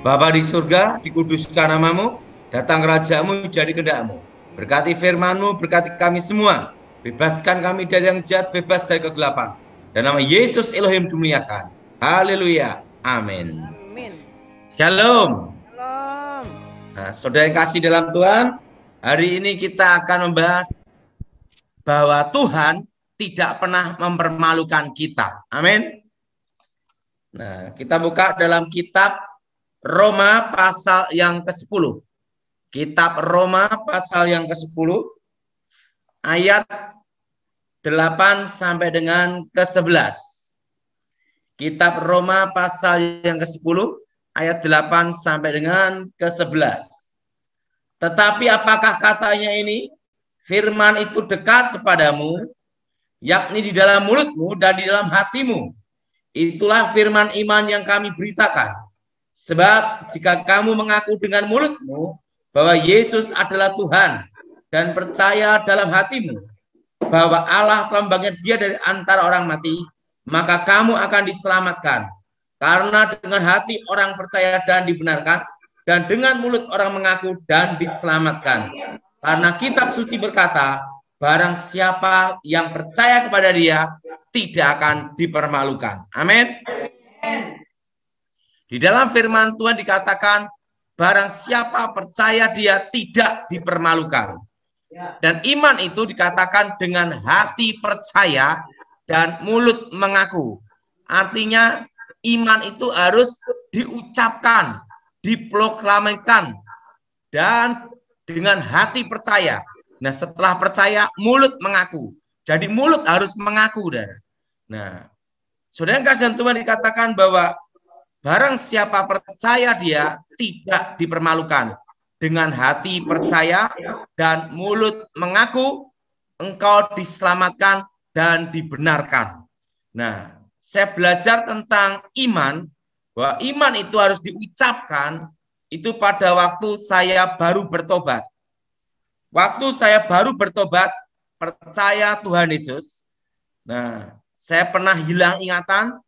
Bapa di surga, dikuduskan namamu, datang kerajaanmu, jadi kehendakmu. Berkati firmanmu, berkati kami semua. Bebaskan kami dari yang jahat, bebas dari kegelapan. Dan nama Yesus Elohim dimuliakan. Haleluya. Amin. Amin. Shalom. Shalom. Nah, saudara yang kasih dalam Tuhan, hari ini kita akan membahas bahwa Tuhan tidak pernah mempermalukan kita. Amin. Nah, kita buka dalam kitab Roma pasal yang ke-10. Kitab Roma pasal yang ke-10 ayat 8 sampai dengan ke-11. Kitab Roma pasal yang ke-10 ayat 8 sampai dengan ke-11. Tetapi apakah katanya ini? Firman itu dekat kepadamu, yakni di dalam mulutmu dan di dalam hatimu. Itulah firman iman yang kami beritakan. Sebab jika kamu mengaku dengan mulutmu bahwa Yesus adalah Tuhan dan percaya dalam hatimu bahwa Allah telah membangkitkan Dia dari antara orang mati, maka kamu akan diselamatkan. Karena dengan hati orang percaya dan dibenarkan, dan dengan mulut orang mengaku dan diselamatkan. Karena kitab suci berkata, barang siapa yang percaya kepada Dia tidak akan dipermalukan. Amin. Di dalam firman Tuhan dikatakan, barang siapa percaya dia tidak dipermalukan. Dan iman itu dikatakan dengan hati percaya dan mulut mengaku. Artinya iman itu harus diucapkan, diproklamirkan, dan dengan hati percaya. Nah, setelah percaya, mulut mengaku. Jadi mulut harus mengaku. Nah, saudara yang kasih Tuhan dikatakan bahwa barang siapa percaya dia tidak dipermalukan. Dengan hati percaya dan mulut mengaku, engkau diselamatkan dan dibenarkan. Nah, saya belajar tentang iman, bahwa iman itu harus diucapkan, itu pada waktu saya baru bertobat. Waktu saya baru bertobat, percaya Tuhan Yesus. Nah, saya pernah hilang ingatan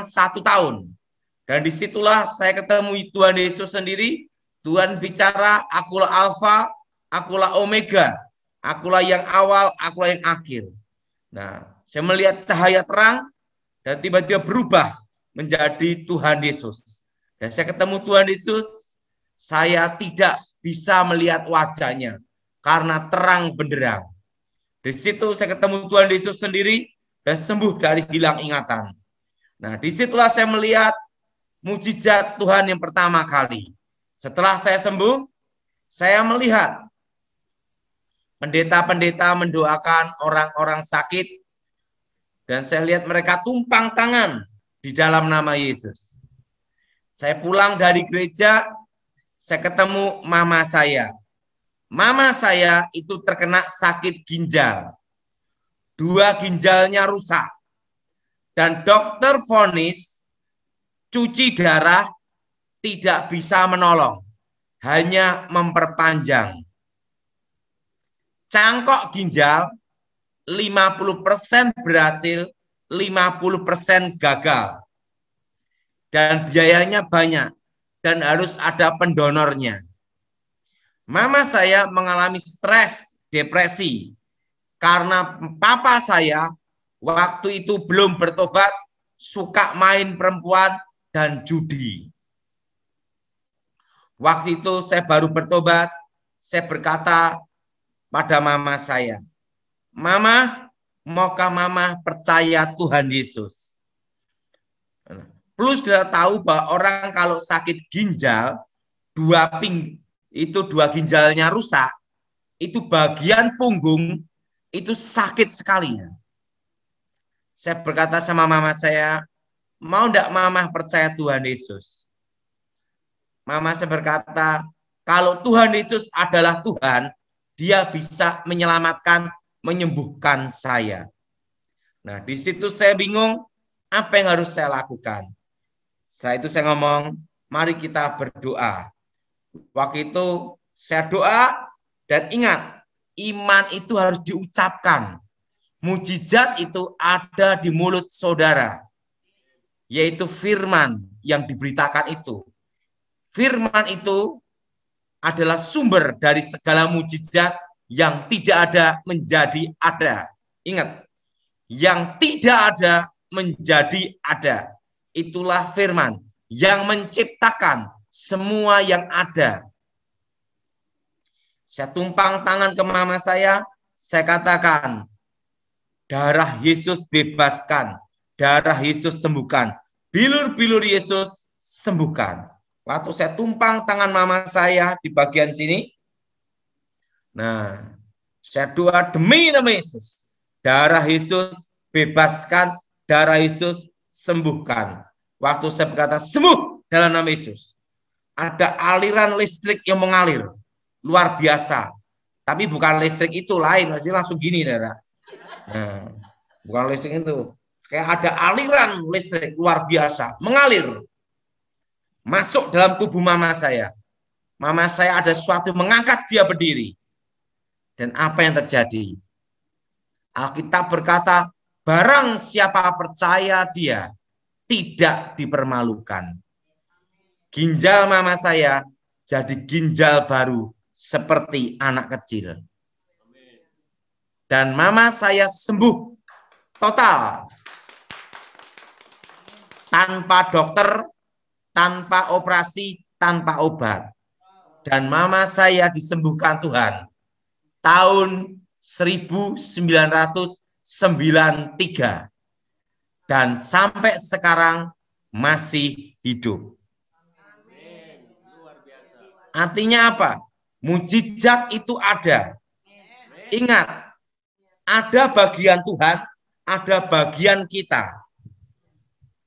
1 tahun. Dan disitulah saya ketemu Tuhan Yesus sendiri. Tuhan bicara, akulah Alfa, akulah Omega, akulah yang awal, akulah yang akhir. Nah, saya melihat cahaya terang dan tiba-tiba berubah menjadi Tuhan Yesus. Dan saya ketemu Tuhan Yesus, saya tidak bisa melihat wajahnya karena terang benderang. Di situ saya ketemu Tuhan Yesus sendiri dan sembuh dari hilang ingatan. Nah, disitulah saya melihat mujizat Tuhan yang pertama kali. Setelah saya sembuh, saya melihat pendeta-pendeta mendoakan orang-orang sakit, dan saya lihat mereka tumpang tangan di dalam nama Yesus. Saya pulang dari gereja, saya ketemu mama saya. Mama saya itu terkena sakit ginjal. 2 ginjalnya rusak. Dan dokter vonis cuci darah tidak bisa menolong, hanya memperpanjang. Cangkok ginjal 50% berhasil, 50% gagal. Dan biayanya banyak dan harus ada pendonornya. Mama saya mengalami stres, depresi karena papa saya waktu itu belum bertobat, suka main perempuan dan judi. Waktu itu saya baru bertobat, saya berkata pada mama saya, Mama, maukah mama percaya Tuhan Yesus? Plus sudah tahu bahwa orang kalau sakit ginjal, 2 ginjalnya rusak, itu bagian punggung itu sakit sekali. Saya berkata sama mama saya, mau enggak mama percaya Tuhan Yesus? Mama saya berkata, kalau Tuhan Yesus adalah Tuhan, Dia bisa menyelamatkan, menyembuhkan saya. Nah, di situ saya bingung, apa yang harus saya lakukan? Setelah itu saya ngomong, mari kita berdoa. Waktu itu saya doa, dan ingat, iman itu harus diucapkan. Mujizat itu ada di mulut saudara, yaitu firman. yang diberitakan itu. Firman itu adalah sumber dari segala mujizat yang tidak ada menjadi ada. Ingat, yang tidak ada menjadi ada. Itulah firman yang menciptakan semua yang ada. Saya tumpang tangan ke mama saya katakan, darah Yesus bebaskan, darah Yesus sembuhkan, bilur-bilur Yesus sembuhkan. Waktu saya tumpang tangan mama saya di bagian sini, nah, saya doa demi nama Yesus, darah Yesus bebaskan, darah Yesus sembuhkan. Waktu saya berkata sembuh dalam nama Yesus, ada aliran listrik yang mengalir luar biasa. Tapi bukan listrik itu, lain, masih langsung gini, Dara. Nah, bukan listrik itu. Kayak ada aliran listrik luar biasa mengalir masuk dalam tubuh mama saya. Mama saya ada sesuatu mengangkat dia berdiri. Dan apa yang terjadi? Alkitab berkata, barang siapa percaya dia tidak dipermalukan. Ginjal mama saya jadi ginjal baru seperti anak kecil. Dan mama saya sembuh total. Tanpa dokter, tanpa operasi, tanpa obat. Dan mama saya disembuhkan Tuhan. Tahun 1993. Dan sampai sekarang masih hidup. Artinya apa? Mujizat itu ada. Ingat, ada bagian Tuhan, ada bagian kita.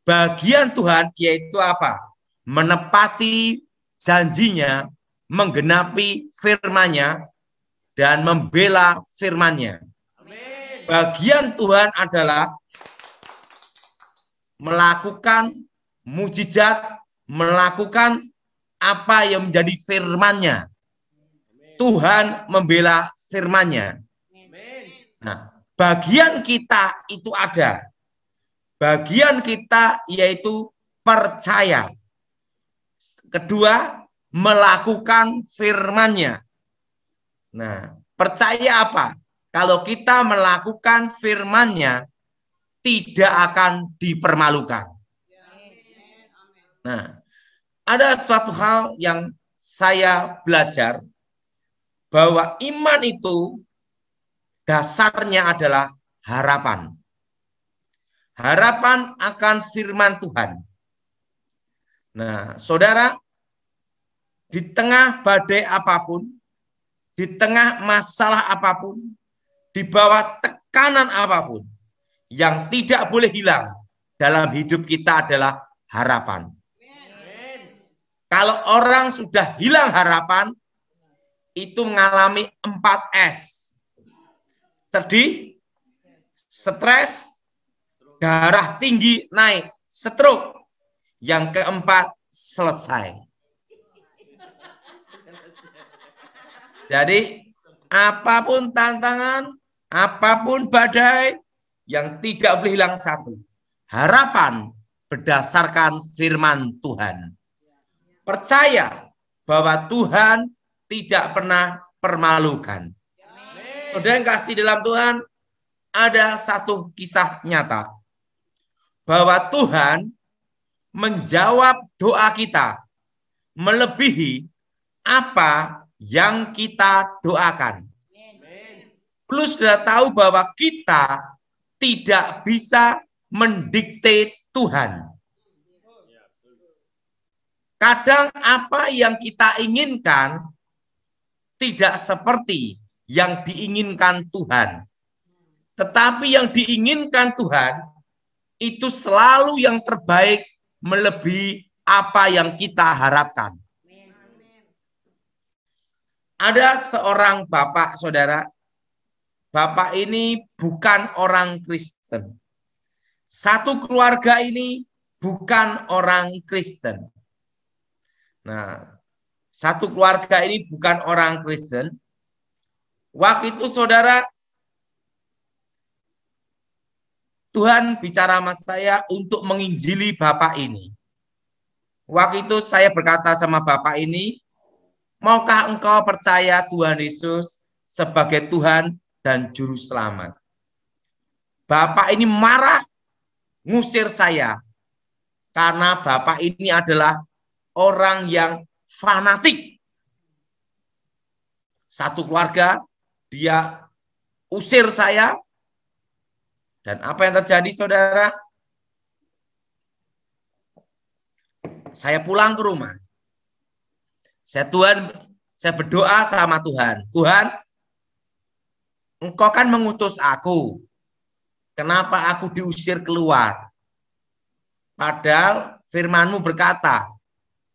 Bagian Tuhan yaitu apa? Menepati janjinya, menggenapi firman-Nya, dan membela firman-Nya. Bagian Tuhan adalah melakukan mujizat, melakukan apa yang menjadi firman-Nya. Tuhan membela firman-Nya. Nah, bagian kita itu ada. Bagian kita yaitu percaya. Kedua, melakukan firman-Nya. Nah, percaya apa? Kalau kita melakukan firman-Nya, tidak akan dipermalukan. Nah, ada suatu hal yang saya belajar, bahwa iman itu dasarnya adalah harapan. Harapan akan firman Tuhan. Nah, saudara, di tengah badai apapun, di tengah masalah apapun, di bawah tekanan apapun, yang tidak boleh hilang dalam hidup kita adalah harapan. Kalau orang sudah hilang harapan, itu mengalami 4S. Sedih, stres, darah tinggi naik, stroke. Yang keempat, selesai. Jadi, apapun tantangan, apapun badai, yang tidak boleh hilang satu. Harapan berdasarkan firman Tuhan. Percaya bahwa Tuhan tidak pernah permalukan. Saudara yang kasih dalam Tuhan, ada satu kisah nyata bahwa Tuhan menjawab doa kita melebihi apa yang kita doakan. Perlu sudah tahu bahwa kita tidak bisa mendikte Tuhan. Kadang apa yang kita inginkan tidak seperti yang diinginkan Tuhan. Tetapi yang diinginkan Tuhan itu selalu yang terbaik melebihi apa yang kita harapkan. Ada seorang bapak, saudara. Bapak ini bukan orang Kristen. Satu keluarga ini bukan orang Kristen. Nah, satu keluarga ini bukan orang Kristen. Waktu itu saudara, Tuhan bicara sama saya untuk menginjili bapak ini. Waktu itu saya berkata sama bapak ini, maukah engkau percaya Tuhan Yesus sebagai Tuhan dan Juru Selamat? Bapak ini marah, ngusir saya. Karena bapak ini adalah orang yang fanatik. Satu keluarga, dia usir saya. Dan apa yang terjadi, saudara? Saya pulang ke rumah. Saya berdoa sama Tuhan. Tuhan, engkau kan mengutus aku. Kenapa aku diusir keluar? Padahal firman-Mu berkata,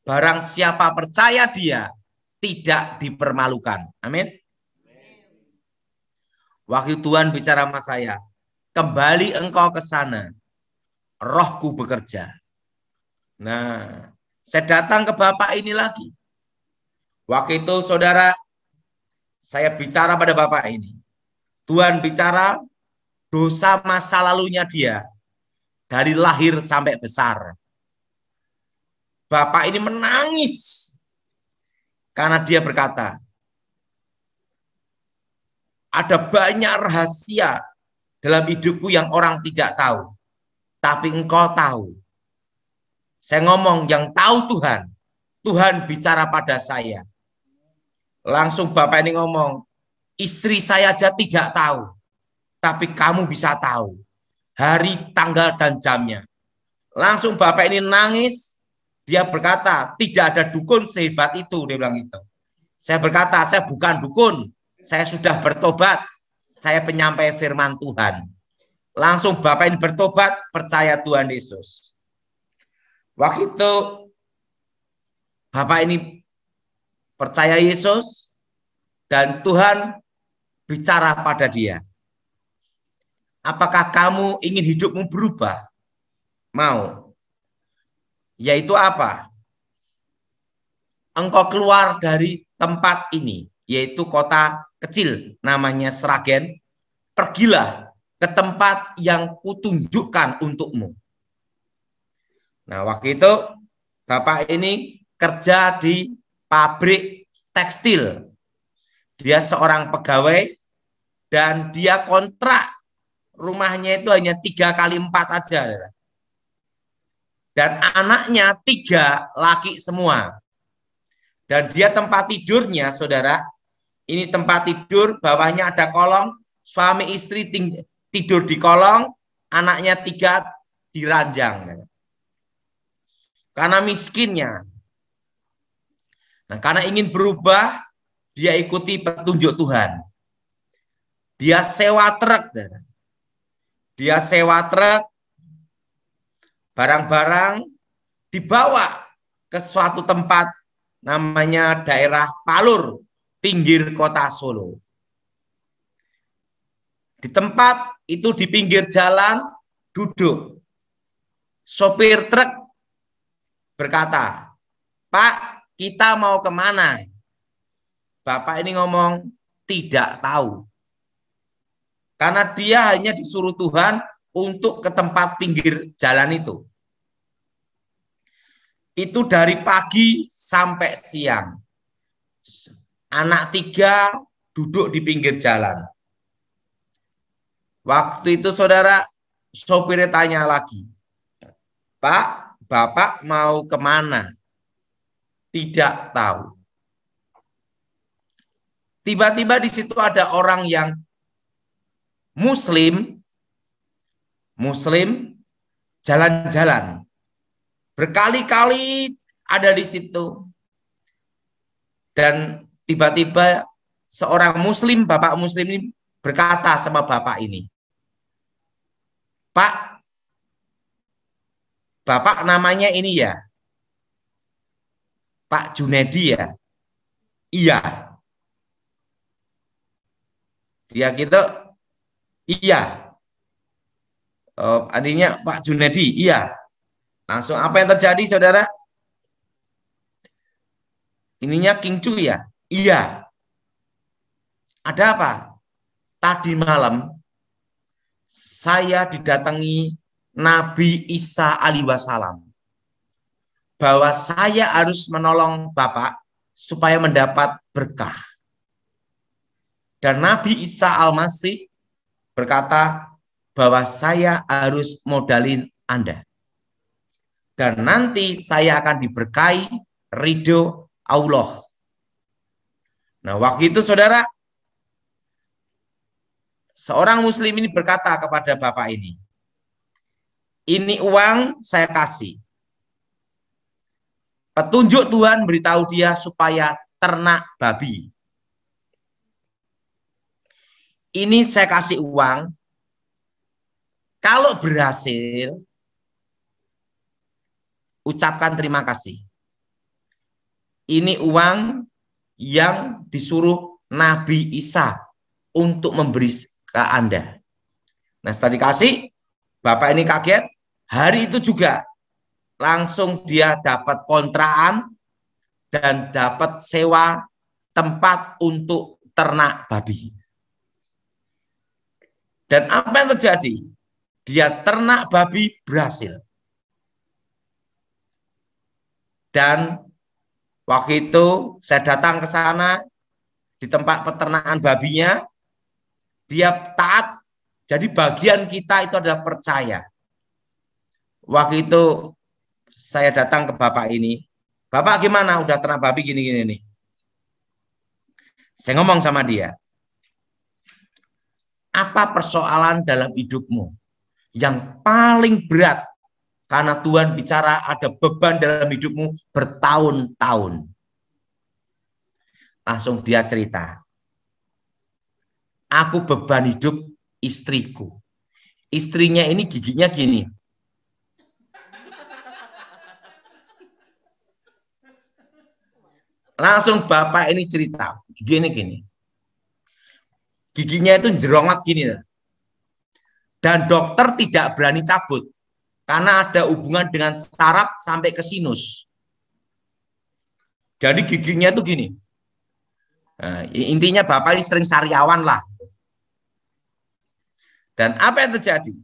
barang siapa percaya dia, tidak dipermalukan. Amin. Waktu Tuhan bicara sama saya, kembali engkau ke sana, rohku bekerja. Nah, saya datang ke bapak ini lagi. Waktu itu saudara, saya bicara pada bapak ini. Tuhan bicara dosa masa lalunya dia, dari lahir sampai besar. Bapak ini menangis karena dia berkata, ada banyak rahasia dalam hidupku yang orang tidak tahu, tapi engkau tahu. Saya ngomong yang tahu Tuhan, Tuhan bicara pada saya. Langsung bapak ini ngomong, istri saya aja tidak tahu, tapi kamu bisa tahu hari, tanggal, dan jamnya. Langsung bapak ini nangis. Dia berkata, tidak ada dukun sehebat itu. Dia bilang itu. Saya berkata, saya bukan dukun. Saya sudah bertobat. Saya penyampai firman Tuhan. Langsung bapak ini bertobat, percaya Tuhan Yesus. Waktu itu, bapak ini percaya Yesus, dan Tuhan bicara pada dia. Apakah kamu ingin hidupmu berubah? Mau. Yaitu apa? Engkau keluar dari tempat ini, yaitu kota kecil namanya Sragen. Pergilah ke tempat yang kutunjukkan untukmu. Nah, waktu itu bapak ini kerja di pabrik tekstil. Dia seorang pegawai dan dia kontrak rumahnya itu hanya 3x4 aja. Dan anaknya 3 laki semua. Dan dia tempat tidurnya, saudara, ini tempat tidur, bawahnya ada kolong, suami istri tidur di kolong, anaknya 3 di ranjang. Karena miskinnya. Nah, karena ingin berubah, dia ikuti petunjuk Tuhan. Dia sewa truk. Dia sewa truk, barang-barang dibawa ke suatu tempat namanya daerah Palur, pinggir kota Solo. Di tempat itu di pinggir jalan duduk. Sopir truk berkata, Pak, kita mau kemana? Bapak ini ngomong, tidak tahu. Karena dia hanya disuruh Tuhan untuk ke tempat pinggir jalan itu. Itu dari pagi sampai siang. Anak 3 duduk di pinggir jalan. Waktu itu saudara, sopirnya tanya lagi, Pak, Bapak mau kemana? Tidak tahu. Tiba-tiba di situ ada orang yang Muslim jalan-jalan. Berkali-kali ada di situ. Dan tiba-tiba seorang Muslim, bapak Muslim ini berkata sama bapak ini, Pak, Bapak namanya ini ya, Pak Junedi ya? Iya. Dia gitu, iya. Adiknya Pak Junedi, iya. Langsung apa yang terjadi, saudara? Ininya King Cu ya? Iya. Ada apa? Tadi malam saya didatangi Nabi Isa alaihi wasallam. bahwa saya harus menolong Bapak supaya mendapat berkah. Dan Nabi Isa Al-Masih berkata bahwa saya harus modalin Anda. Dan nanti saya akan diberkahi ridho Allah. Nah, waktu itu saudara, seorang muslim ini berkata kepada bapak ini uang saya kasih. Petunjuk Tuhan beritahu dia supaya ternak babi. Ini saya kasih uang, kalau berhasil, ucapkan terima kasih. Ini uang yang disuruh Nabi Isa untuk memberi ke Anda. Nah, setelah dikasih, bapak ini kaget. Hari itu juga langsung dia dapat kontrakan dan dapat sewa tempat untuk ternak babi. Dan apa yang terjadi? Dia ternak babi berhasil. Dan waktu itu saya datang ke sana di tempat peternakan babinya. Dia taat. Jadi bagian kita itu adalah percaya. Waktu itu saya datang ke bapak ini. Bapak gimana? Udah ternak babi gini-gini nih. Saya ngomong sama dia. Apa persoalan dalam hidupmu yang paling berat karena Tuhan bicara ada beban dalam hidupmu bertahun-tahun? Langsung dia cerita. Aku beban hidup istriku. Istrinya ini giginya gini. Langsung bapak ini cerita. Gini. Giginya itu jerongat gini. Dan dokter tidak berani cabut. Karena ada hubungan dengan saraf sampai ke sinus. Jadi giginya itu gini. Nah, intinya bapak ini sering sariawan lah. Dan apa yang terjadi?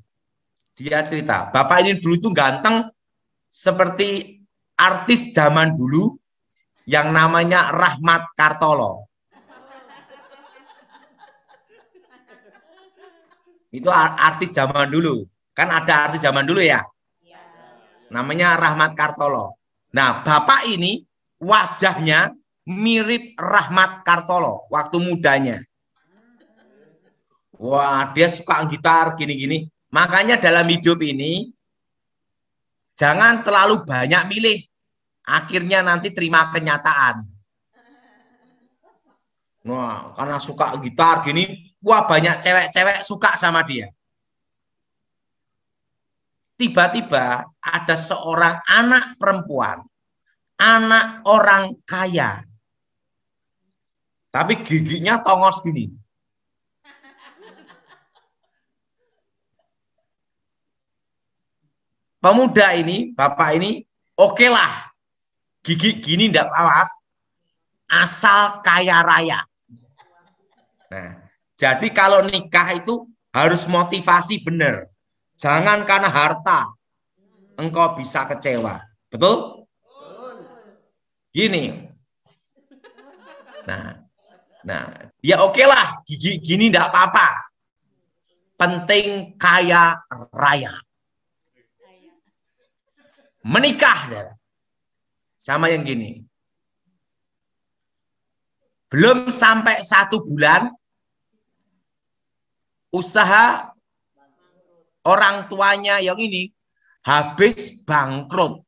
Dia cerita, bapak ini dulu itu ganteng seperti artis zaman dulu yang namanya Rahmat Kartolo. Itu artis zaman dulu. Kan ada artis zaman dulu ya? Namanya Rahmat Kartolo. Nah, bapak ini wajahnya mirip Rahmat Kartolo waktu mudanya. Wah, dia suka gitar gini-gini. Makanya dalam hidup ini jangan terlalu banyak milih. Akhirnya nanti terima kenyataan. Wah, karena suka gitar gini, wah banyak cewek-cewek suka sama dia. Tiba-tiba ada seorang anak perempuan, anak orang kaya. Tapi giginya tongos gini. Pemuda ini, bapak ini, oke lah, gigi gini enggak apa-apa, asal kaya raya. Nah, jadi kalau nikah itu harus motivasi benar. Jangan karena harta engkau bisa kecewa. Betul? Gini. Nah, ya oke lah, gigi gini enggak apa-apa. Penting kaya raya. Menikah sama yang gini. Belum sampai 1 bulan, usaha orang tuanya yang ini habis bangkrut.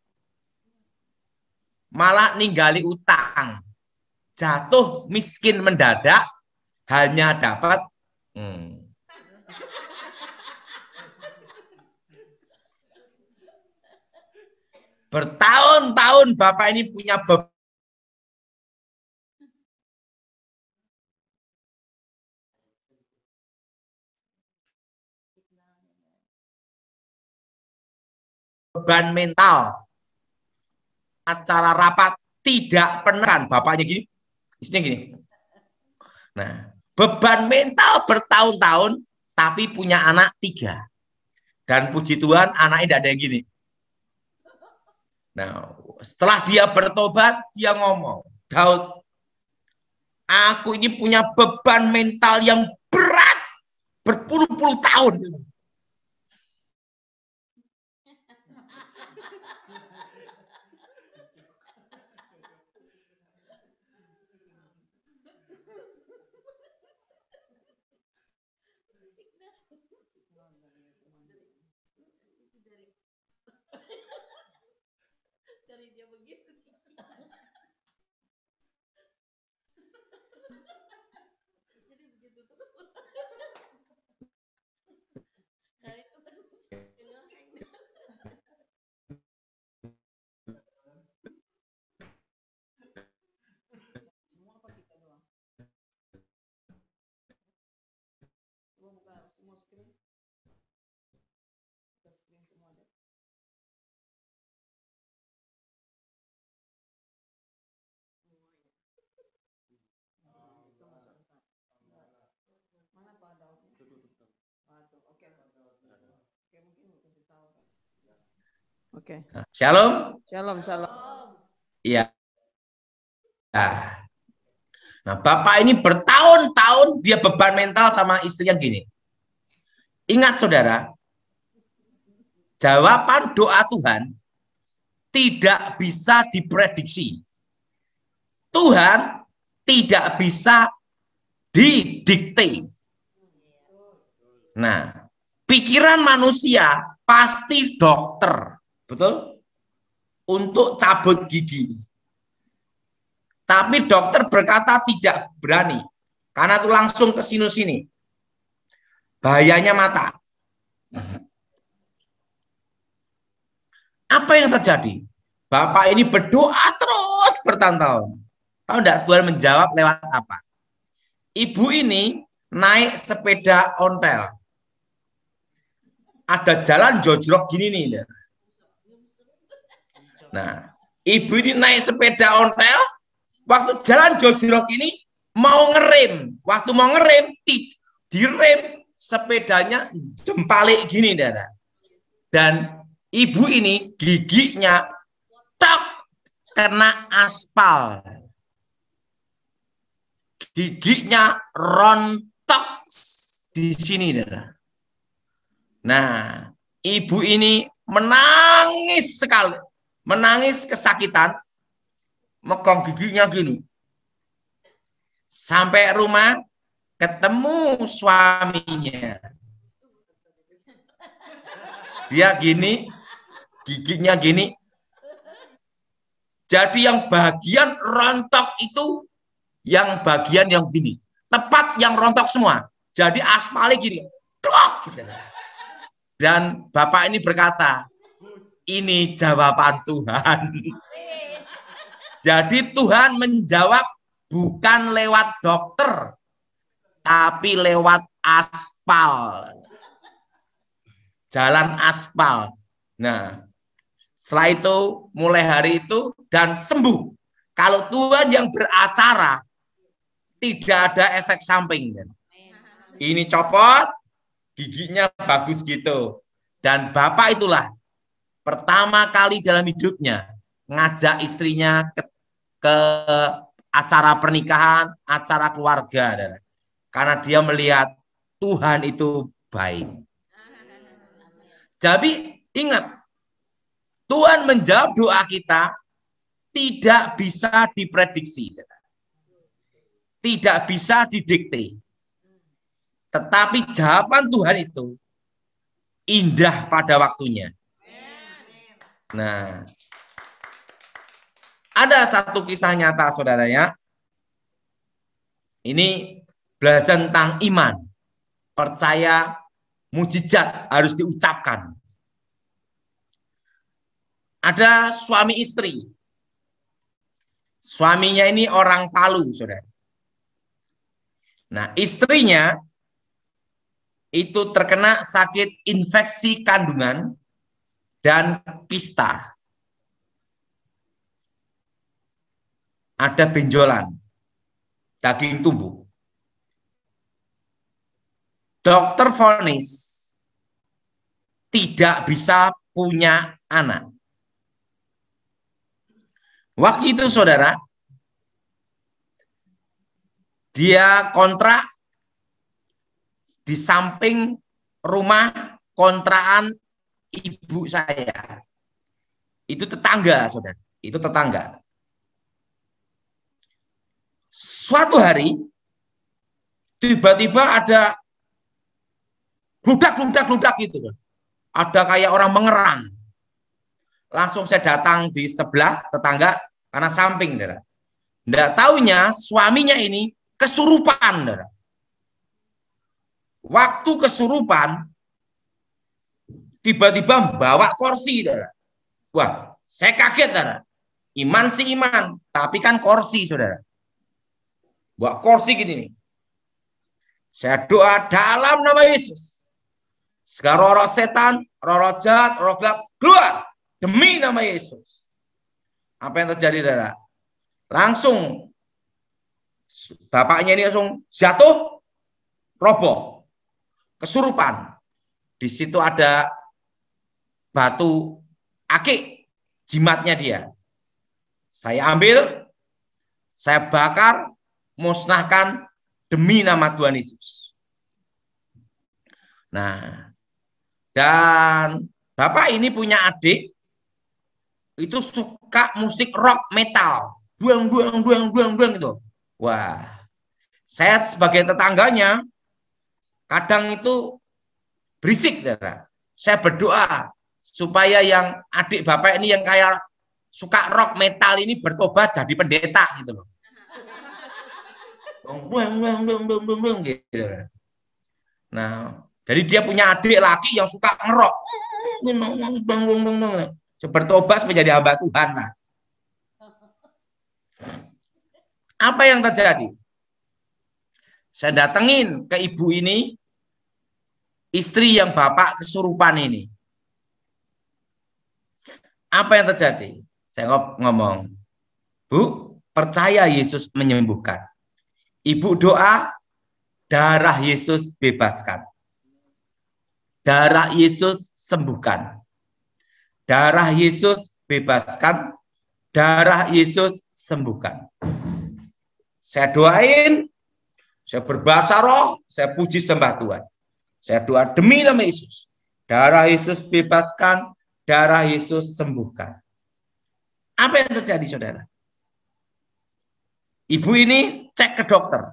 Malah ninggali utang. Jatuh miskin mendadak, hanya dapat bertahun-tahun bapak ini punya beban mental. Acara rapat tidak pernah, bapaknya gini, istrinya gini. Nah, beban mental bertahun-tahun, tapi punya anak 3. Dan puji Tuhan anaknya tidak ada yang gini. Nah, Setelah dia bertobat, dia ngomong, Daud, aku ini punya beban mental yang berat berpuluh-puluh tahun. Oke. Shalom. Shalom, shalom. Iya. Nah, bapak ini bertahun-tahun dia beban mental sama istrinya gini. Ingat saudara, jawaban doa Tuhan tidak bisa diprediksi. Tuhan tidak bisa didikte. Nah, pikiran manusia pasti dokter, betul? Untuk cabut gigi. Tapi dokter berkata tidak berani, karena itu langsung ke sini. Bahayanya mata. Apa yang terjadi? Bapak ini berdoa terus bertahun-tahun. Tahu enggak Tuhan menjawab lewat apa? Ibu ini naik sepeda ontel. Ada jalan jojrok gini nih. Nah, ibu ini naik sepeda ontel. Waktu jalan jojrok ini mau ngerem. Waktu mau ngerem, direm sepedanya jempalik gini. Dan ibu ini giginya tok kena aspal. Giginya rontok di sini. Nah, ibu ini menangis sekali. Menangis kesakitan. Megang giginya gini. Sampai rumah ketemu suaminya. Dia gini, giginya gini. Jadi yang bagian rontok itu yang bagian yang gini. Tepat yang rontok semua. Jadi aspalnya gini. Gitu. Dan bapak ini berkata, ini jawaban Tuhan. Jadi Tuhan menjawab bukan lewat dokter, tapi lewat aspal. Jalan aspal. Nah, setelah itu mulai hari itu dan sembuh. Kalau Tuhan yang beracara, tidak ada efek samping. Ini copot, giginya bagus gitu. Dan bapak itulah pertama kali dalam hidupnya ngajak istrinya ke acara pernikahan, acara keluarga. Karena dia melihat Tuhan itu baik. Jadi ingat, Tuhan menjawab doa kita tidak bisa diprediksi. Tidak bisa didikte. Tetapi jawaban Tuhan itu indah pada waktunya. Nah, ada satu kisah nyata saudara ya. Ini belajar tentang iman. Percaya mujizat harus diucapkan. Ada suami istri. Suaminya ini orang Palu, saudara. Nah, istrinya itu terkena sakit infeksi kandungan dan kista. Ada benjolan, daging tumbuh. Dokter vonis tidak bisa punya anak. Waktu itu saudara, dia kontrak di samping rumah kontrakan ibu saya. Itu tetangga, saudara. Itu tetangga. Suatu hari, tiba-tiba ada bludak gitu. Ada kayak orang mengerang. Langsung saya datang di sebelah tetangga karena samping, saudara. Nggak taunya suaminya ini kesurupan, saudara. Waktu kesurupan, tiba-tiba bawa kursi, saudara. Wah, saya kaget, saudara. Iman sih iman, tapi kan kursi, saudara. Bawa kursi gini nih. Saya doa dalam nama Yesus. Segala roh setan, roh jahat, roh gelap, keluar demi nama Yesus. Apa yang terjadi, saudara? Langsung bapaknya ini langsung jatuh, roboh, kesurupan. Di situ ada batu akik, jimatnya dia. Saya ambil, saya bakar, musnahkan demi nama Tuhan Yesus. Nah, dan bapak ini punya adik, itu suka musik rock metal, duang gitu. Wah, saya sebagai tetangganya, kadang itu berisik, saudara. Saya berdoa supaya yang adik bapak ini yang kayak suka rock metal ini bertobat jadi pendeta gitu loh. Gitu. Nah, jadi dia punya adik laki yang suka ngerok, bertobat menjadi hamba Tuhan. Nah, apa yang terjadi? Saya datengin ke ibu ini, istri yang bapak kesurupan ini. Apa yang terjadi? Saya ngomong, Bu, percaya Yesus menyembuhkan. Ibu doa, darah Yesus bebaskan. Darah Yesus sembuhkan. Darah Yesus bebaskan. Darah Yesus sembuhkan. Saya doain, saya berbahasa roh, saya puji sembah Tuhan. Saya doa demi nama Yesus. Darah Yesus bebaskan, darah Yesus sembuhkan. Apa yang terjadi, saudara? Ibu ini cek ke dokter.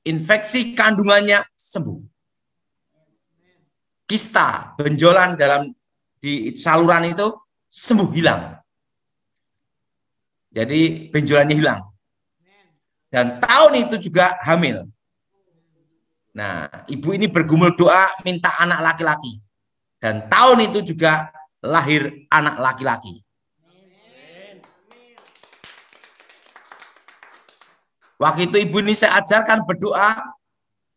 Infeksi kandungannya sembuh. Kista, benjolan di saluran itu sembuh, hilang. Jadi benjolannya hilang. Dan tahun itu juga hamil. Nah, ibu ini bergumul doa minta anak laki-laki. Dan tahun itu juga lahir anak laki-laki. Waktu itu ibu ini saya ajarkan berdoa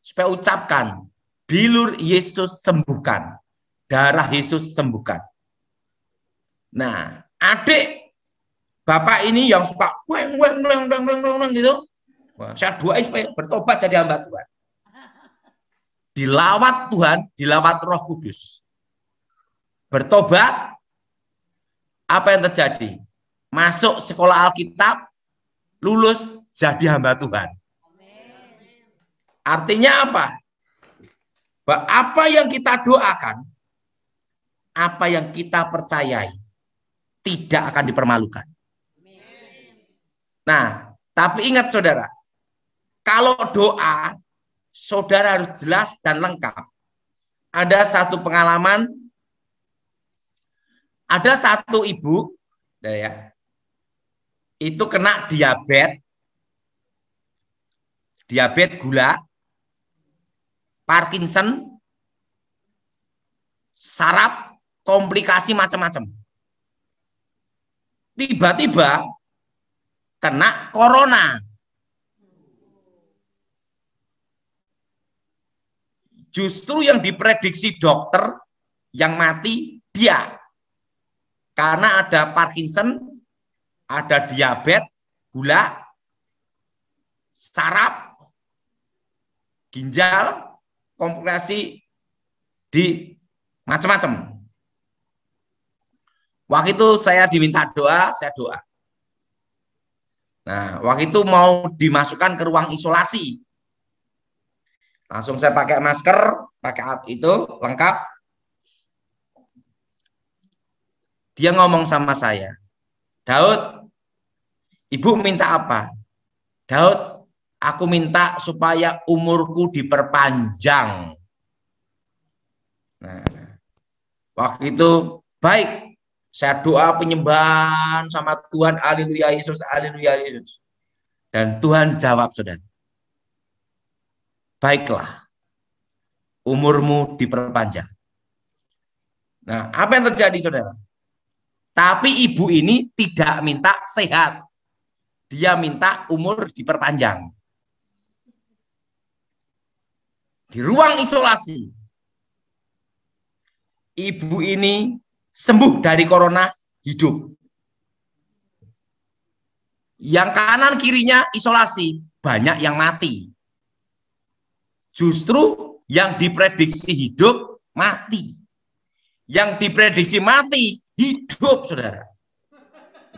supaya ucapkan, bilur Yesus sembuhkan, darah Yesus sembuhkan. Nah, adik bapak ini yang suka gitu, saya doain supaya bertobat jadi hamba Tuhan. Dilawat Tuhan, dilawat Roh Kudus. Bertobat, apa yang terjadi? Masuk sekolah Alkitab, lulus jadi hamba Tuhan. Artinya apa? Apa yang kita doakan, apa yang kita percayai, tidak akan dipermalukan. Nah, tapi ingat saudara, kalau doa, saudara harus jelas dan lengkap. Ada satu pengalaman, ada satu ibu, ya, itu kena diabetes gula, Parkinson, saraf, komplikasi macam-macam. Tiba-tiba kena corona. Justru yang diprediksi dokter yang mati dia. Karena ada Parkinson, ada diabetes, gula, saraf, ginjal, komplikasi di macam-macam. Waktu itu saya diminta doa, saya doa. Nah, waktu itu mau dimasukkan ke ruang isolasi. Langsung saya pakai masker, pakai itu lengkap. Dia ngomong sama saya, Daud, Ibu minta apa? Daud, aku minta supaya umurku diperpanjang. Nah, waktu itu baik, saya doa penyembahan sama Tuhan, haleluya Yesus, haleluya Yesus. Dan Tuhan jawab, saudara, baiklah, umurmu diperpanjang. Nah, apa yang terjadi, saudara? Tapi ibu ini tidak minta sehat. Dia minta umur diperpanjang. Di ruang isolasi, ibu ini sembuh dari corona, hidup. Yang kanan kirinya isolasi, banyak yang mati. Justru yang diprediksi hidup, mati. Yang diprediksi mati, hidup, saudara.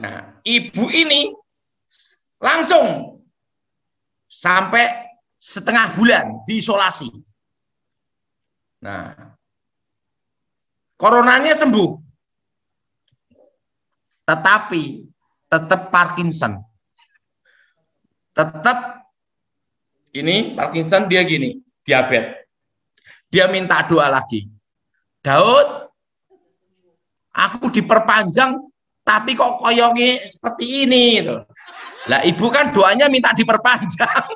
Nah, ibu ini langsung sampai setengah bulan diisolasi. Nah, coronanya sembuh, tetapi tetap Parkinson. Tetap ini Parkinson, dia gini, diabetes. Dia minta doa lagi. Daud, aku diperpanjang, tapi kok koyongnya seperti ini. Lah, ibu kan doanya minta diperpanjang.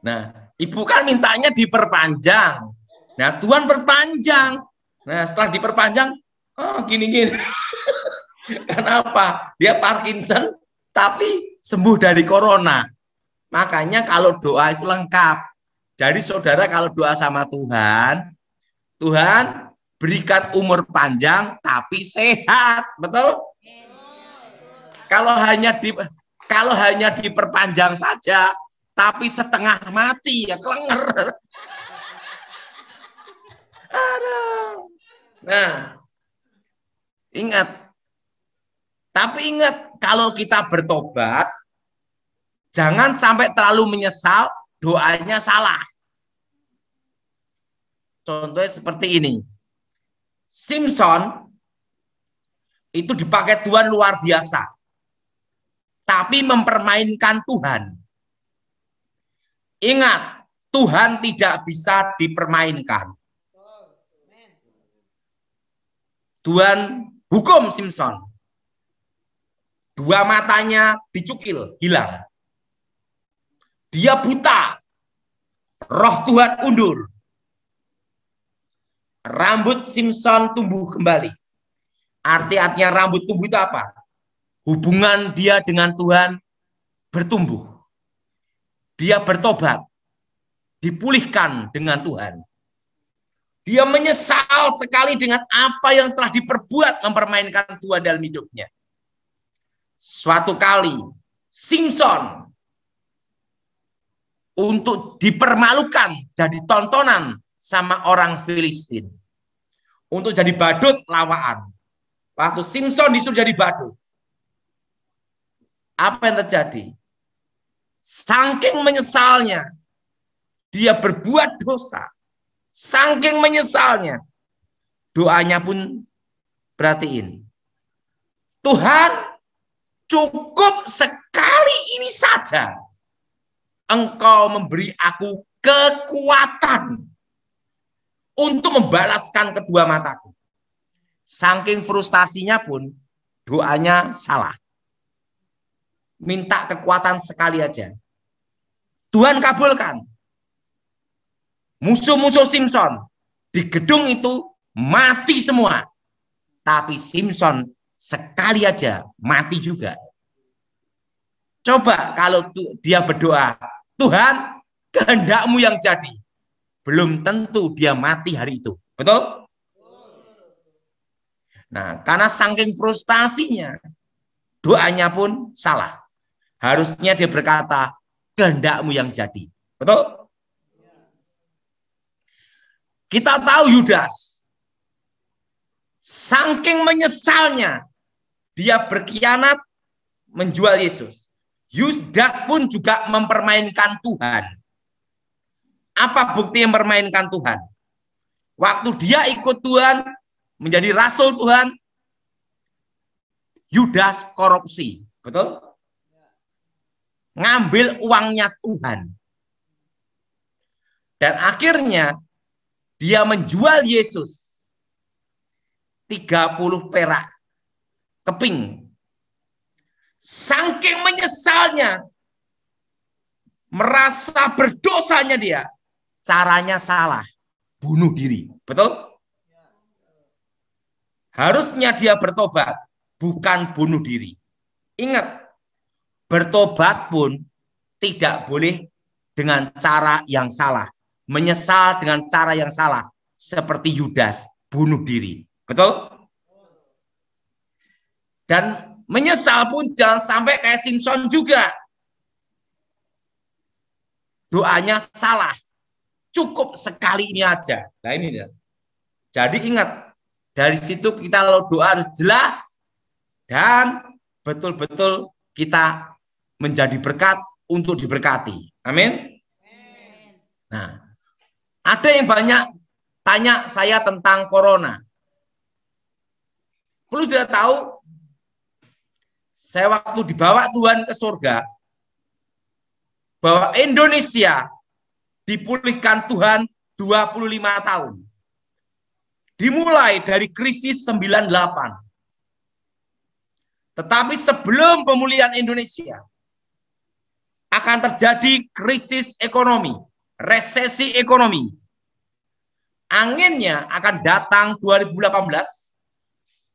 Nah, ibu kan mintanya diperpanjang. Nah, Tuhan perpanjang. Nah, setelah diperpanjang, oh gini-gini. Kenapa? Dia Parkinson, tapi sembuh dari corona. Makanya kalau doa itu lengkap. Jadi saudara kalau doa sama Tuhan, Tuhan berikan umur panjang tapi sehat, betul? Kalau hanya diperpanjang saja, tapi setengah mati, ya kelenger. Nah, ingat. Tapi ingat, kalau kita bertobat, jangan sampai terlalu menyesal, doanya salah. Contohnya seperti ini. Simpson itu dipakai Tuhan luar biasa. Tapi mempermainkan Tuhan. Ingat, Tuhan tidak bisa dipermainkan. Tuhan hukum Simpson. 2 matanya dicukil, hilang. Dia buta. Roh Tuhan undur. Rambut Simpson tumbuh kembali. Artinya rambut tumbuh itu apa? Hubungan dia dengan Tuhan bertumbuh. Dia bertobat. Dipulihkan dengan Tuhan. Dia menyesal sekali dengan apa yang telah diperbuat mempermainkan Tuhan dalam hidupnya. Suatu kali Simpson untuk dipermalukan jadi tontonan sama orang Filistin. Untuk jadi badut lawaan. Waktu Simpson disuruh jadi badut. Apa yang terjadi? Saking menyesalnya, dia berbuat dosa. Saking menyesalnya, doanya pun perhatiin. Tuhan, cukup sekali ini saja. Engkau memberi aku kekuatan untuk membalaskan kedua mataku. Saking frustasinya pun, doanya salah. Minta kekuatan sekali aja. Tuhan kabulkan. Musuh-musuh Simpson di gedung itu mati semua. Tapi Simpson sekali aja mati juga. Coba kalau dia berdoa, Tuhan, kehendak-Mu yang jadi. Belum tentu dia mati hari itu. Betul? Nah, karena saking frustasinya, doanya pun salah. Harusnya dia berkata, kehendak-Mu yang jadi. Betul? Kita tahu Yudas. Saking menyesalnya, dia berkhianat menjual Yesus. Yudas pun juga mempermainkan Tuhan. Apa bukti yang mempermainkan Tuhan? Waktu dia ikut Tuhan, menjadi rasul Tuhan, Yudas korupsi. Betul? Ngambil uangnya Tuhan. Dan akhirnya dia menjual Yesus 30 perak keping. Saking menyesalnya, merasa berdosanya dia, caranya salah, bunuh diri. Betul? Harusnya dia bertobat, bukan bunuh diri. Ingat, bertobat pun tidak boleh dengan cara yang salah. Menyesal dengan cara yang salah. Seperti Yudas, bunuh diri. Betul? Dan menyesal pun jangan sampai kayak Simpson juga. Doanya salah. Cukup sekali ini aja. Nah ini dia. Jadi ingat, dari situ kita kalau doa harus jelas dan betul-betul kita menjadi berkat untuk diberkati. Amin. Nah, ada yang banyak tanya saya tentang corona. Perlu sudah tahu, saya waktu dibawa Tuhan ke surga, bahwa Indonesia dipulihkan Tuhan 25 tahun. Dimulai dari krisis 98. Tetapi sebelum pemulihan Indonesia, akan terjadi krisis ekonomi, resesi ekonomi. Anginnya akan datang 2018,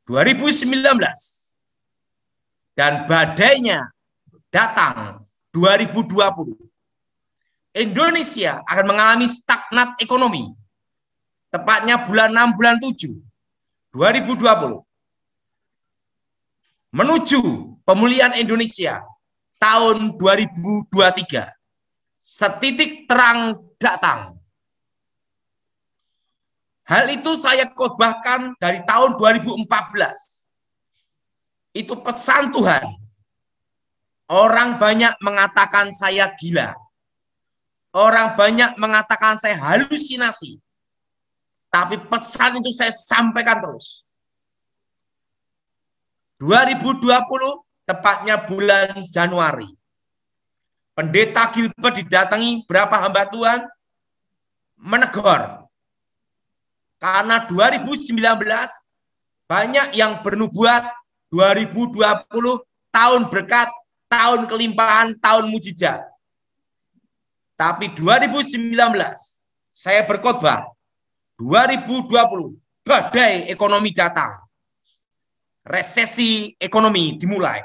2019. Dan badainya datang 2020. Indonesia akan mengalami stagnat ekonomi. Tepatnya bulan 6, bulan 7, 2020. Menuju pemulihan Indonesia tahun 2023. Setitik terang datang. Hal itu saya khotbahkan dari tahun 2014. Itu pesan Tuhan. Orang banyak mengatakan saya gila. Orang banyak mengatakan saya halusinasi. Tapi pesan itu saya sampaikan terus. 2020, tepatnya bulan Januari. Pendeta Gilbert didatangi berapa hamba Tuhan, menegur. Karena 2019 banyak yang bernubuat 2020 tahun berkat, tahun kelimpahan, tahun mujizat. Tapi 2019 saya berkhotbah, 2020 badai ekonomi datang. Resesi ekonomi dimulai.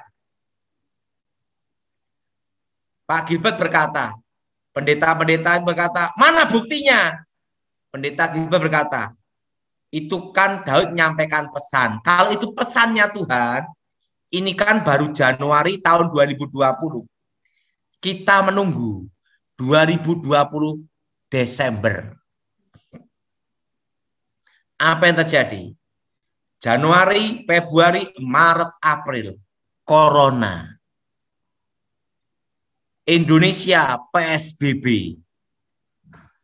Pak Gilbert berkata, pendeta-pendeta berkata, mana buktinya? Pendeta Gilbert berkata, itu kan Daud menyampaikan pesan. Kalau itu pesannya Tuhan, ini kan baru Januari tahun 2020. Kita menunggu 2020 Desember. Apa yang terjadi? Januari, Februari, Maret, April. Corona. Indonesia PSBB.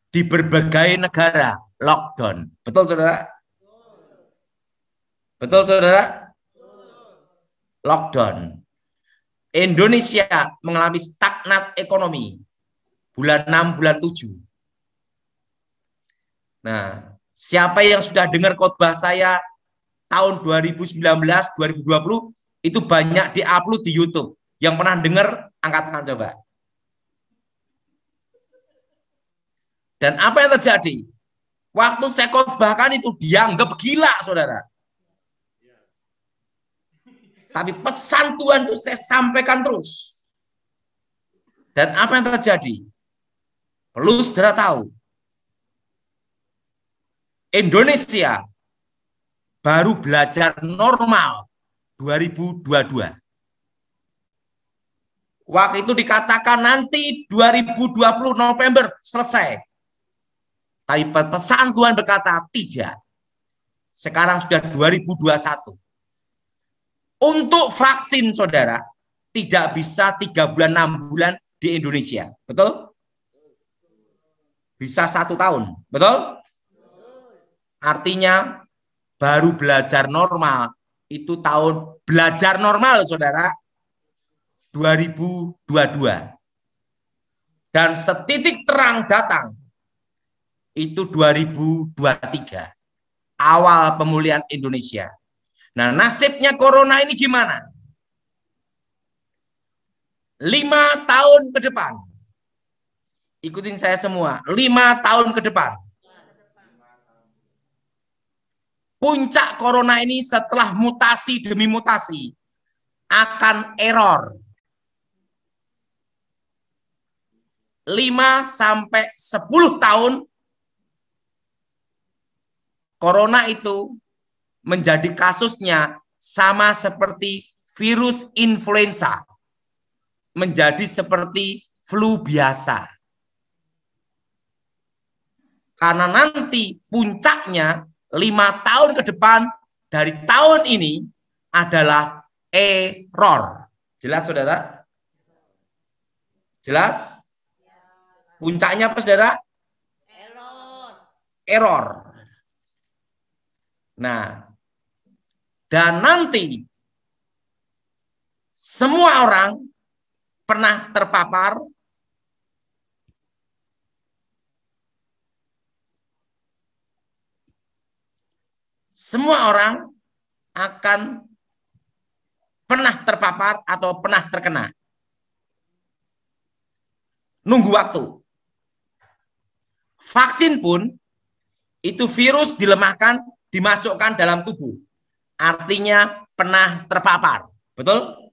Di berbagai negara lockdown. Betul, saudara? Betul, saudara? Lockdown. Indonesia mengalami stagnat ekonomi. Bulan 6, bulan 7. Nah, siapa yang sudah dengar khotbah saya tahun 2019, 2020, itu banyak diupload di YouTube. Yang pernah dengar, angkat tangan coba. Dan apa yang terjadi? Waktu saya khotbahkan itu dianggap gila, saudara. Tapi pesan Tuhan itu saya sampaikan terus. Dan apa yang terjadi? Perlu saudara tahu. Indonesia baru belajar normal 2022. Waktu itu dikatakan nanti 2020 November selesai. Tapi pesan Tuhan berkata tidak. Sekarang sudah 2021. Untuk vaksin, saudara, tidak bisa 3 bulan, 6 bulan di Indonesia. Betul? Bisa 1 tahun. Betul? Artinya baru belajar normal. Itu tahun belajar normal, saudara, 2022. Dan setitik terang datang, itu 2023. Awal pemulihan Indonesia. Nah, nasibnya corona ini gimana? 5 tahun ke depan. Ikutin saya semua. 5 tahun ke depan. Puncak corona ini setelah mutasi demi mutasi akan error. 5-10 tahun corona itu menjadi kasusnya sama seperti virus influenza, menjadi seperti flu biasa. Karena nanti puncaknya 5 tahun ke depan dari tahun ini adalah error. Jelas, saudara? Jelas? Puncaknya apa, saudara? Error. Nah, dan nanti semua orang pernah terpapar semua orang akan pernah terpapar atau pernah terkena. Nunggu waktu. Vaksin pun itu virus dilemahkan, dimasukkan dalam tubuh. Artinya pernah terpapar. Betul?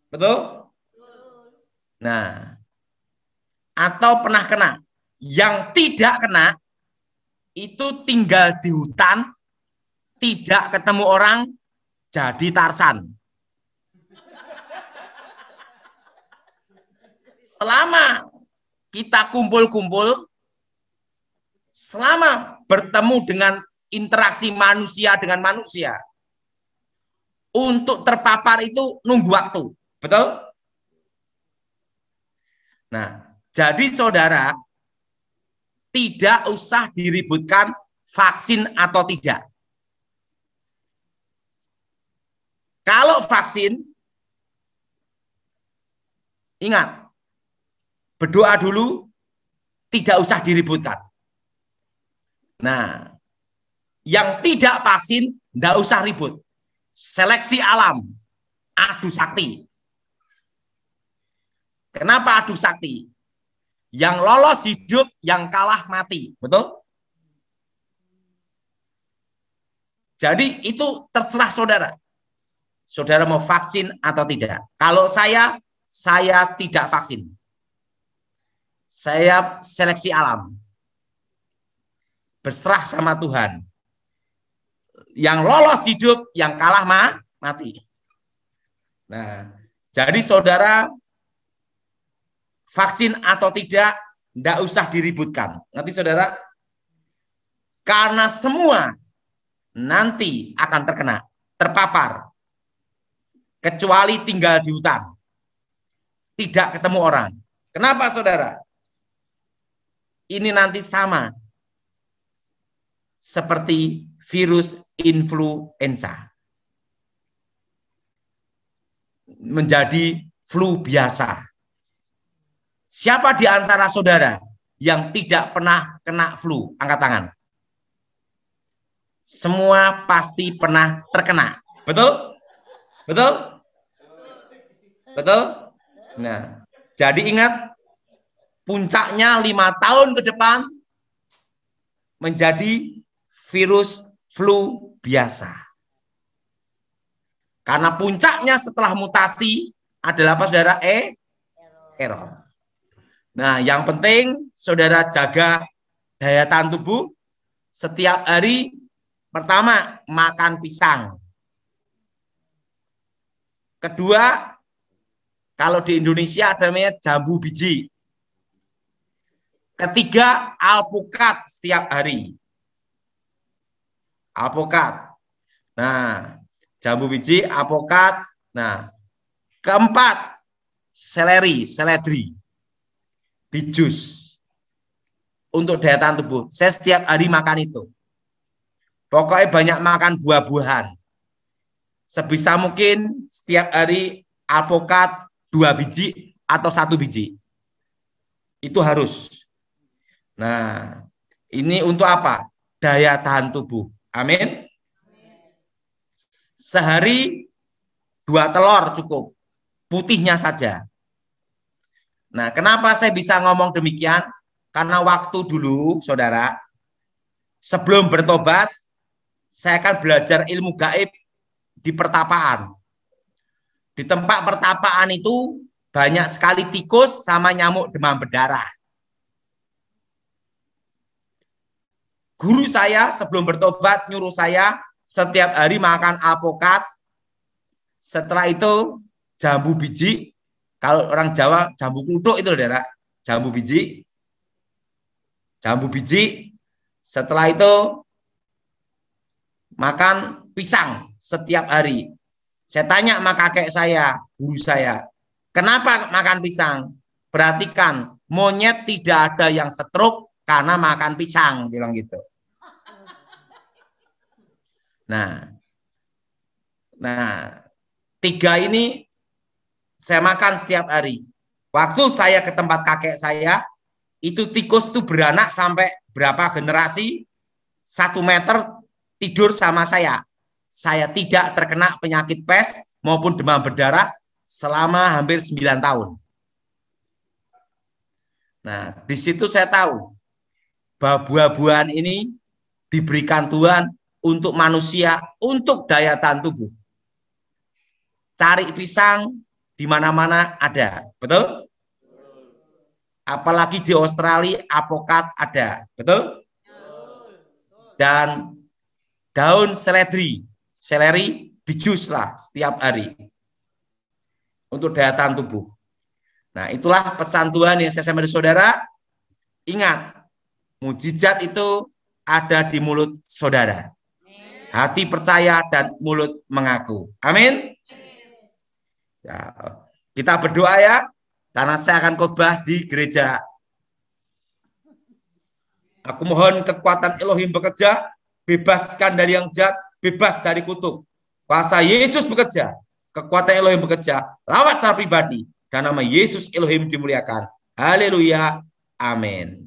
Betul? Nah, atau pernah kena. Yang tidak kena itu tinggal di hutan, tidak ketemu orang, jadi Tarsan. Selama kita kumpul-kumpul, selama bertemu dengan interaksi manusia dengan manusia, untuk terpapar itu nunggu waktu. Betul? Nah, jadi saudara, tidak usah diributkan vaksin atau tidak. Kalau vaksin, ingat, berdoa dulu, tidak usah diributkan. Nah, yang tidak vaksin, tidak usah ribut. Seleksi alam, adu sakti. Kenapa adu sakti? Yang lolos hidup, yang kalah mati. Betul? Jadi itu terserah saudara. Saudara mau vaksin atau tidak. Kalau saya tidak vaksin. Saya seleksi alam. Berserah sama Tuhan. Yang lolos hidup, yang kalah mati. Nah, jadi saudara vaksin atau tidak usah diributkan. Nanti saudara, karena semua nanti akan terkena, terpapar. Kecuali tinggal di hutan. Tidak ketemu orang. Kenapa saudara? Ini nanti sama seperti virus influenza. Menjadi flu biasa. Siapa di antara saudara yang tidak pernah kena flu? Angkat tangan. Semua pasti pernah terkena. Betul? Betul? Betul? Nah, jadi ingat, puncaknya 5 tahun ke depan menjadi virus flu biasa. Karena puncaknya setelah mutasi adalah apa saudara? Error. Nah, yang penting saudara jaga daya tahan tubuh. Setiap hari, pertama, makan pisang. Kedua, kalau di Indonesia ada namanya jambu biji. Ketiga, alpukat setiap hari. apokat. Nah, jambu biji, apokat. Nah, keempat, seledri, di jus untuk daya tahan tubuh. Saya setiap hari makan itu. Pokoknya banyak makan buah-buahan. Sebisa mungkin setiap hari alpukat 2 biji atau 1 biji. Itu harus. Nah, ini untuk apa? Daya tahan tubuh. Amin. Sehari 2 telur cukup. Putihnya saja. Nah, kenapa saya bisa ngomong demikian? Karena waktu dulu, saudara, sebelum bertobat, saya akan belajar ilmu gaib di pertapaan. Di tempat pertapaan itu banyak sekali tikus sama nyamuk demam berdarah. Guru saya sebelum bertobat nyuruh saya setiap hari makan alpukat. Setelah itu jambu biji. Kalau orang Jawa jambu kluthuk itu, saudara. Jambu biji. Jambu biji. Setelah itu makan pisang setiap hari. Saya tanya sama kakek saya, guru saya, kenapa makan pisang? Perhatikan, monyet tidak ada yang stroke karena makan pisang, bilang gitu. Nah, 3 ini saya makan setiap hari. Waktu saya ke tempat kakek saya, itu tikus itu beranak sampai berapa generasi, 1 meter tidur sama saya. Saya tidak terkena penyakit pes maupun demam berdarah selama hampir 9 tahun. Nah, di situ saya tahu bahwa buah-buahan ini diberikan Tuhan untuk manusia, untuk daya tahan tubuh. Cari pisang di mana-mana ada, betul? Apalagi di Australia, apokat ada, betul? Dan daun seledri dijus lah setiap hari untuk daya tahan tubuh. Nah, itulah pesan Tuhan yang saya sampaikan saudara. Ingat, mujizat itu ada di mulut saudara. Hati percaya dan mulut mengaku. Amin. Ya, kita berdoa ya, karena saya akan khotbah di gereja. Aku mohon kekuatan Elohim bekerja, bebaskan dari yang jahat, bebas dari kutuk. Kuasa Yesus bekerja, kekuatan Elohim bekerja, lawat secara pribadi, dan nama Yesus Elohim dimuliakan. Haleluya. Amin.